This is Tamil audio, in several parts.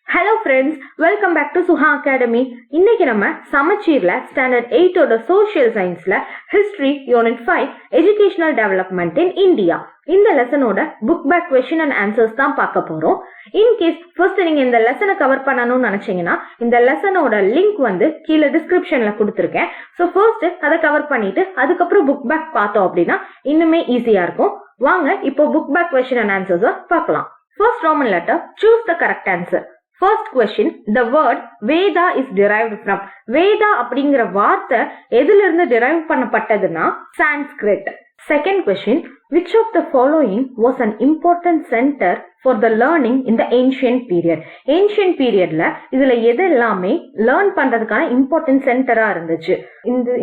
Hello friends, welcome back to Suha Academy. இன்னைக்கு நம்ம சமச்சீர்ல ஸ்டாண்டர்ட் 8 ஓட சோஷியல் சயின்ஸ்ல history unit 5 educational development in India இந்த லெசனோட book back question and answers தான் பார்க்க போறோம். இன்கேஸ் ஃபர்ஸ்ட் நீங்க இந்த லெசனை கவர் பண்ணணும்னு நினைச்சீங்கன்னா இந்த லெசனோட லிங்க் கீழே டிஸ்கிரிப்ஷன்ல கொடுத்துருக்கேன். ஸோ ஃபர்ஸ்ட் அதை கவர் பண்ணிட்டு அதுக்கப்புறம் புக் பேக் பார்த்தோம் அப்படின்னா இன்னுமே ஈஸியா இருக்கும். வாங்க இப்போ book back question and answers பார்க்கலாம். First Roman letter, choose the correct answer. First question, the word Veda is derived from. Veda அப்படிங்கிற வார்த்தை எதுல இருந்து derive பண்ணப்பட்டதுன்னா Sanskrit. Second question, which of the following was an important center for the learning in the ancient period? Ancient periodல இதுல எது எல்லாமே லேர்ன் பண்றதுக்கான இம்பார்ட்டன்ட் சென்டரா இருந்துச்சு?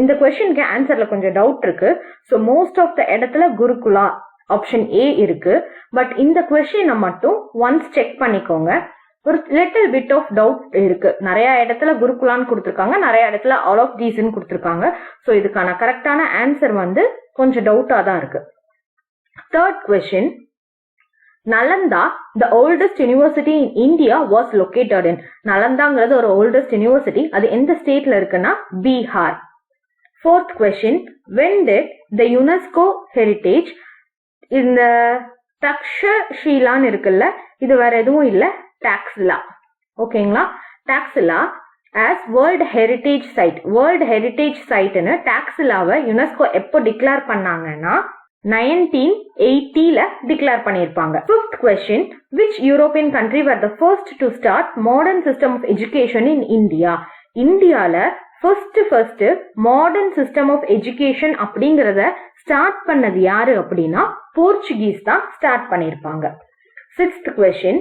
இந்த கொஸ்டினுக்கு ஆன்சர்ல கொஞ்சம் டவுட் இருக்கு. ஸோ மோஸ்ட் ஆஃப் த இடத்துல குருகுலா ஆப்ஷன் ஏ இருக்கு. பட் இந்த கொஸ்டினை மட்டும் ஒன்ஸ் செக் பண்ணிக்கோங்க. ஒரு லிட்டில் பிட் ஆஃப் டவுட் இருக்கு. நிறைய இடத்துல குருகுலான்னு கொடுத்துருக்காங்க, நிறைய இடத்துல ஆல் ஆஃப் தீஸ்ன்னு கொடுத்துருக்காங்க. ஸோ இதுக்கான கரெக்டான ஆன்சர் கொஞ்சம் டவுட்டா தான் இருக்கு. Third question, Nalanda the oldest university in India was located in. நலந்தாங்கிறது ஒரு ஓல்டஸ்ட் யூனிவர்சிட்டி, அது எந்த ஸ்டேட்ல இருக்குன்னா Bihar. Fourth question, when did the UNESCO heritage இந்த தக்ஷஷீலான்னு இருக்குல்ல, இது வேற எதுவும் இல்ல, டாக்ஸிலா. ஓகேங்களா, Taxila as world heritage site. World heritage சைட்னு டாக்ஸிலாவை யுனெஸ்கோ எப்போ டிக்ளேர் பண்ணாங்கன்னா 1980ல டிக்ளேர் பண்ணிருப்பாங்க. Fifth question, which European country were the first to start modern system of education in India? இந்தியால first modern system of education அப்படிங்கறத ஸ்டார்ட் பண்ணது யாரு அப்படின்னா போர்ச்சுகீஸ் தான் ஸ்டார்ட் பண்ணிருப்பாங்க. Sixth question,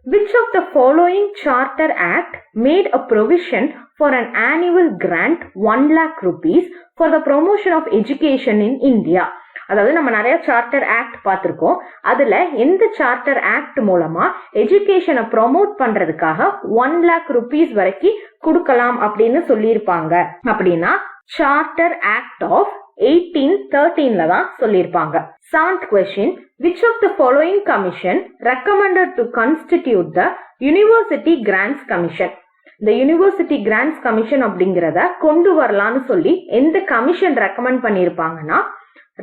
which of the following charter act made a provision for an annual grant 1 lakh rupees for the promotion of education in India? அதாவது நம்ம நிறைய சார்ட்டர் ஆக்ட் பார்த்திருக்கோம். அதுல எந்த சார்ட்டர் ஆக்ட் மூலமா எஜுகேஷனை ப்ரொமோட் பண்றதுக்காக 1 lakh rupees வரைக்கும் கொடுக்கலாம் அப்படின்னு சொல்லியிருப்பாங்க அப்படின்னா சார்ட்டர் ஆக்ட் ஆஃப் 1813ல தான் சொல்லியிருப்பாங்க. Seventh question, which of the following commission recommended to constitute the University Grants Commission? இந்த யூனிவர்சிட்டி கிராண்ட்ஸ் கமிஷன் அப்படிங்கறத கொண்டு வரலாம்னு சொல்லி எந்த கமிஷன் ரெக்கமெண்ட் பண்ணிருப்பாங்கன்னா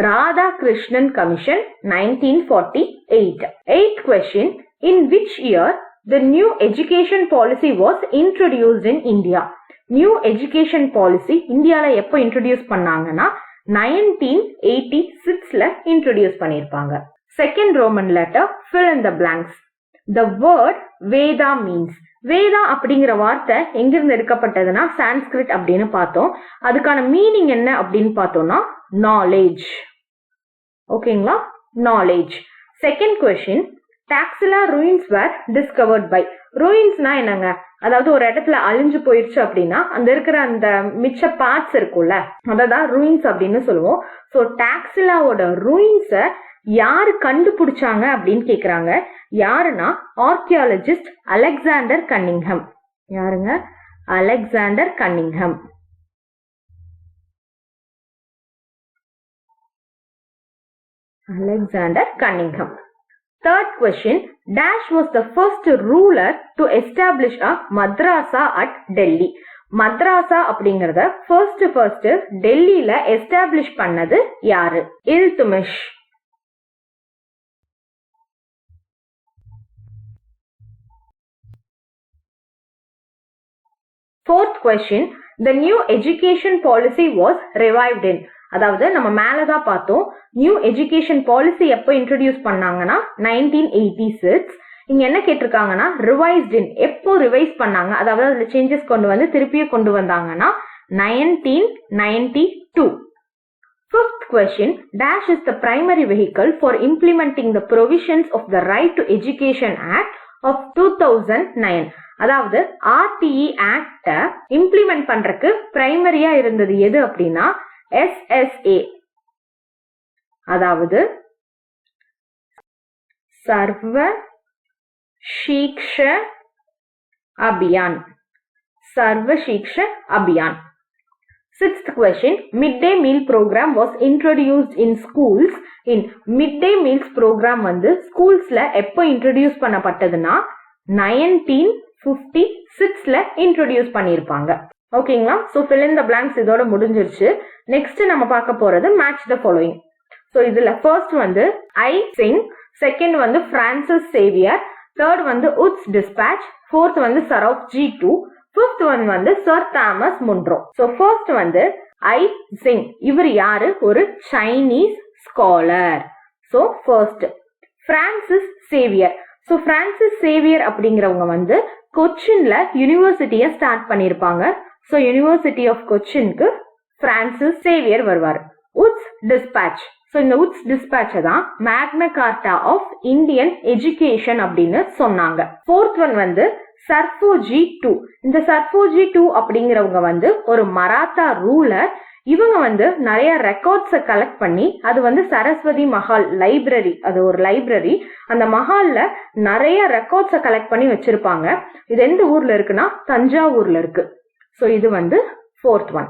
Radhakrishnan commission 1948. Eighth question, in which year the new education policy was introduced in India? New education policy இந்தியால எப்போ இன்ட்ரோடியூஸ் பண்ணாங்கன்னா 1986ல இன்ட்ரோடியூஸ் பண்ணிருப்பாங்க. Second Roman letter, fill in the blanks. The word Veda means. Veda அப்படிங்கிற வார்த்தை எங்கிருந்து எடுக்கப்பட்டதுன்னா சான்ஸ்கிரிட் அப்படின்னு பார்த்தோம். அதுக்கான மீனிங் என்ன அப்படின்னு பார்த்தோம்னா நாலேஜ். ஓகேங்களா, knowledge. Second question, Taxila ruins were discovered by. ruinsனா என்னங்க, அதாவது ஒரு இடத்துல அழிஞ்சு போயிடுச்சு அப்படின்னா அந்த இருக்கிற அந்த மிச்ச பார்ட்ஸ் இருக்கும்ல, அததான் ruins அப்படின்னு சொல்லுவோம். ஸோ டாக்ஸிலாவோட ruinsஸ யாரு கண்டுபிடிச்சாங்க அப்படின்னு கேக்குறாங்க. யாருன்னா ஆர்கியாலஜிஸ்ட் அலெக்சாண்டர் கன்னிங்ஹம். யாருங்க? Alexander Cunningham. Alexander Cunningham. Third question, Dash was the first ruler to establish a madrasa at Delhi. மദ്രാസா அப்படிங்கறத ஃபர்ஸ்ட் டெல்லியில எஸ்டாப்ளிஷ் பண்ணது யாரு? Iltutmish. Fourth question, the new education policy was revived in. அதாவது நம்ம மேலதான் பார்த்தோம், நியூ எஜுகேஷன் பாலிசி எப்போ இன்ட்ரோடியூஸ் பண்ணாங்கன்னா 1986. இங்க என்ன கேட்டிருக்காங்கன்னா ரிவைஸ்ட் இன், எப்போ ரிவைஸ் பண்ணாங்க, அதாவது அதுல சேஞ்சஸ் கொண்டு வந்து திருப்பியும் கொண்டு வந்தாங்கன்னா 1992. Fifth question, Dash is the primary vehicle for implementing the provisions of the Right to Education Act of 2009. அதாவது RTE ஆக்ட இம்ப்ளிமெண்ட் பண்றதுக்கு பிரைமரியா இருந்தது எது அப்படின்னா SSA, அதாவது சர்வ ஷிக்ஷா அபியான். சர்வ Shiksha Abhiyan. Sixth question, midday meal program was introduced in schools in. midday meals program schools எப்போ introduce பண்ணப்பட்டதுன்னா 19 1956ல இன்ட்ரோடியூஸ் பண்ணிருப்பாங்க. ஓகேங்களா? So fill in the blanks இதோட முடிஞ்சிருச்சு. நெக்ஸ்ட் நம்ம பார்க்க போறது மேட்ச் த ஃபாலோயிங். சோ இதுல ஃபர்ஸ்ட் வந்து ஐ சிங், செகண்ட் வந்து பிரான்சிஸ் சேவியர், தேர்ட் வந்து உட்ஸ் டிஸ்பேட்ச், ஃபோர்த் வந்து சரௌப் G2, ஃபிஃப்த் ஒன் வந்து sir Thomas Munro. So first வந்து ஐ சிங், இவர் யாரு? ஒரு Chinese scholar. So first Francis Xavier. So Francis Xavier அப்படிங்கிறவங்க வந்து கொச்சின்ல யூனிவர்சிட்டிய ஸ்டார்ட் பண்ணிருப்பாங்க. சோ யூனிவர்சிட்டி ஆஃப் கொச்சினுக்கு பிரான்சிஸ் சேவியர் வருவார். Wood's Despatch. சோ இந்த உட்ஸ் டிஸ்பேட்ச் தான் மேக்னா கார்ட்டா ஆஃப் இந்தியன் எஜுகேஷன் அப்படின்னு சொன்னாங்க. ஃபோர்த் ஒன் வந்து சர்ஃபோஜி 2. இந்த சர்ஃபோஜி 2 அப்படிங்கிறவங்க வந்து ஒரு மராத்தா ரூலர். இவங்க வந்து நிறைய ரெக்கார்ட்ஸை கலெக்ட் பண்ணி அது வந்து சரஸ்வதி மஹால் லைப்ரரி, அது ஒரு லைப்ரரி, அந்த மஹால்ல நிறைய ரெக்கார்ட்ஸை கலெக்ட் பண்ணி வச்சிருப்பாங்க. இது எந்த ஊர்ல இருக்குன்னா தஞ்சாவூர்ல இருக்கு. சோ இது வந்து fourth one.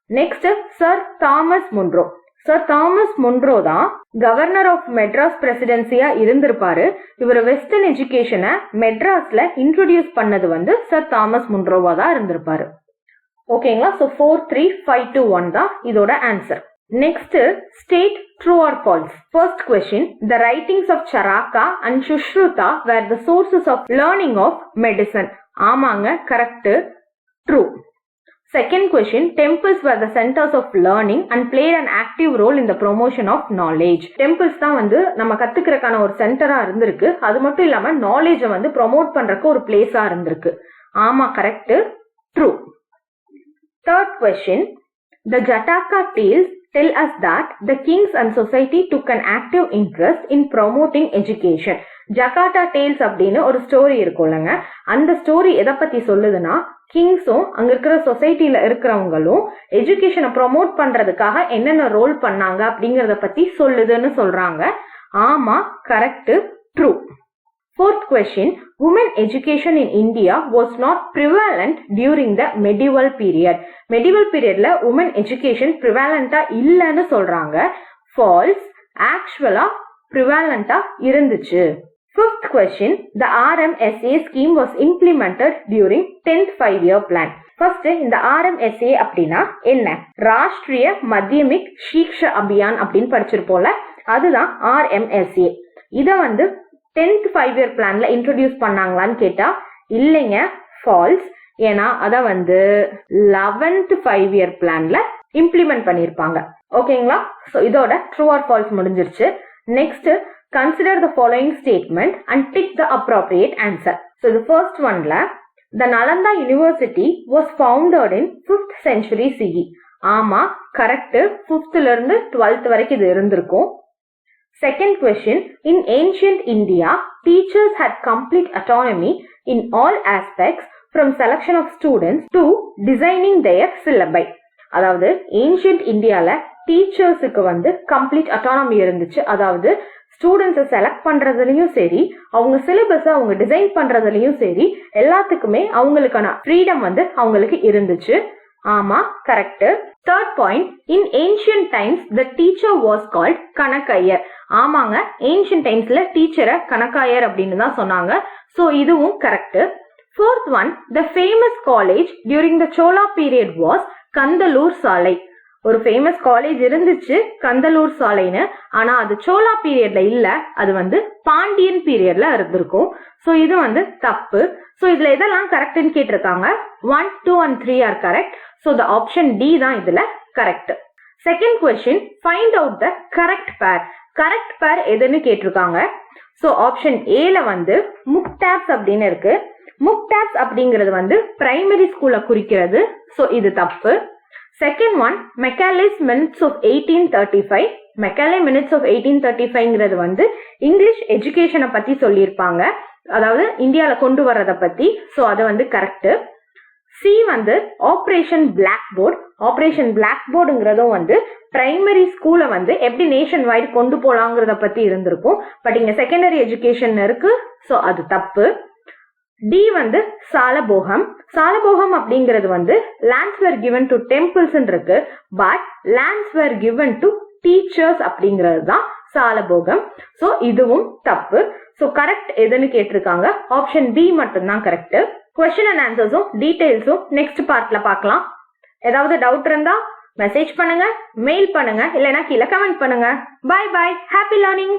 Next sir Thomas Munro. Sir Thomas Munro தான் கவர்னர் ஆஃப் மெட்ராஸ் பிரசிடென்சியா இருந்திருப்பாரு. இவர் வெஸ்டர்ன் எஜுகேஷனை மெட்ராஸ்ல இன்ட்ரோடியூஸ் பண்ணது வந்து சர் தாமஸ் முன்ரோவா தான் இருந்திருப்பாரு. ஓகேங்களா? சோ 4, 3, 5, 2, 1 தான் இதோட answer. Next state true or false. First question, the writings of Charaka and Sushruta were the sources of learning of medicine. ஆமாங்க, correct, true. Second question, temples were the centers of learning and played an active role in the promotion of knowledge. Temples தான் வந்து நம்ம கத்துக்கிறதுக்கான ஒரு சென்டரா இருந்திருக்கு. அது மட்டும் இல்லாம நாலேஜை வந்து ப்ரொமோட் பண்றதுக்கு ஒரு பிளேஸா இருந்திருக்கு. ஆமா, correct, true. Third question, the Jataka tales tell us that the kings and society took an active interest in promoting education. ஜகாட்டா டேல்ஸ் அப்படின்னு ஒரு ஸ்டோரி இருக்கும்லங்க. அந்த ஸ்டோரி எதை பத்தி சொல்லுதுன்னா, கிங்ஸும் அங்க இருக்கிற சொசைட்டில இருக்கிறவங்களும் எஜுகேஷனை ப்ரொமோட் பண்றதுக்காக என்னென்ன ரோல் பண்ணாங்க அப்படிங்கறத பத்தி சொல்லுதுன்னு சொல்றாங்க. ஆமா, correct, true. Fourth question, women education in India was not prevalent during the medieval period. Medieval periodல women education prevalent-ஆ இல்லன்னு சொல்றாங்க. False, actually prevalent-ஆ இருந்துச்சு. Fifth question, the RMSA scheme was implemented during 10th 5-year plan. First, இந்த RMSA அப்படின்னா என்ன? ராஷ்டிரிய மத்தியமிக் ஷிக்ஷா அபியான் அப்படின்னு படிச்சிருப்போம்ல, அதுதான் RMSA. இத வந்து 10th 5-year planல இன்ட்ரோடியூஸ் பண்ணாங்களான்னு கேட்டா இல்லைங்க, ஃபால்ஸ். ஏன்னா அத வந்து 11th 5-year planல இம்ப்ளிமெண்ட் பண்ணிருப்பாங்க. ஓகேங்களா? சோ இதோட ட்ரூ ஆர் ஃபால்ஸ் முடிஞ்சிருச்சு. Next, consider the following statement and tick the appropriate answer. So the first oneல, the Nalanda University was founded in 5th century CE. ஆமா, கரெக்ட், 5th இருந்து 12th வரைக்கும் இது இருந்திருக்கும். Second question, in ancient India, teachers had complete autonomy in all aspects from selection of students to designing their syllabi. அதாவது ஏன்ஷியன்ட் இந்தியால டீச்சர்ஸுக்கு வந்து கம்ப்ளீட் அட்டானமி இருந்துச்சு. அதாவது ஸ்டூடெண்ட்ஸை செலக்ட் பண்றதுலயும் சரி, அவங்க சிலபஸை அவங்க டிசைன் பண்றதுலயும் சரி, எல்லாத்துக்குமே அவங்களுக்கான ஃப்ரீடம் வந்து அவங்களுக்கு இருந்துச்சு. ஆமா, correct. Third point, in ancient times the teacher was called Kanakkayar. ஆமாங்க, ஏன்ஷியன்ட் டைம்ஸ்ல டீச்சரை கணக்காயர் அப்படின்னு தான் சொன்னாங்க. சோ இதுவும் correct. Fourth one, the famous college during the Chola period was Kandalur Salai. ஒரு ஃபேமஸ் காலேஜ் இருந்துச்சு கந்தலூர் சாலைன்னு, ஆனா அது சோலா பீரியட்ல இல்ல, அது வந்து பாண்டியன் பீரியட்ல இருந்திருக்கும். சோ இது வந்து தப்பு. சோ இதுல எதெல்லாம் கரெக்ட்னு கேட்டிருக்காங்க. 1, 2 and 3 are correct. So the option D தான் இதுல correct. Second question, find out the correct pair. Correct pair எதுன்னு கேட்டிருக்காங்க. சோ ஆப்ஷன் ஏல வந்து முக்டாப்ஸ் அப்படின்னு இருக்கு. முக்டாப்ஸ் அப்படிங்கிறது வந்து பிரைமரி ஸ்கூலை குறிக்கிறது. சோ இது தப்பு. Second one, Macaulay's minutes of 1835. Macaulay minutes of 1835ங்கிறது வந்து இங்கிலீஷ் எஜுகேஷனை பத்தி சொல்லியிருப்பாங்க, அதாவது இந்தியால கொண்டு வர்றத பத்தி. சோ அது வந்து கரெக்ட். சி வந்து operation black board. Operation black போர்டுங்கிறதும் வந்து பிரைமரி ஸ்கூலை வந்து எப்படி நேஷன் வைடு கொண்டு போலாங்கிறத பத்தி இருந்திருக்கும். பட் இங்க செகண்டரி எஜுகேஷன் இருக்கு. சோ அது தப்பு. டி வந்து சாலபோகம். சாலபோகம் அப்படிங்கிறது வந்து lands were given to temples இருக்கு, but lands were given to teachers அப்படிங்கிறது தான் சாலபோகம். சோ இதுவும் தப்பு. சோ கரெக்ட் எதுன்னு கேட்டிருக்காங்க. ஆப்ஷன் பி மட்டும் தான் கரெக்ட். கொஸ்டின் அண்ட் ஆன்சர்ஸும் டீடைல்ஸும் நெக்ஸ்ட் பார்ட்ல பார்க்கலாம். ஏதாவது டவுட் இருந்தா மெசேஜ் பண்ணுங்க, மெயில் பண்ணுங்க, இல்லைன்னா கீழே கமெண்ட் பண்ணுங்க. Bye bye, happy learning.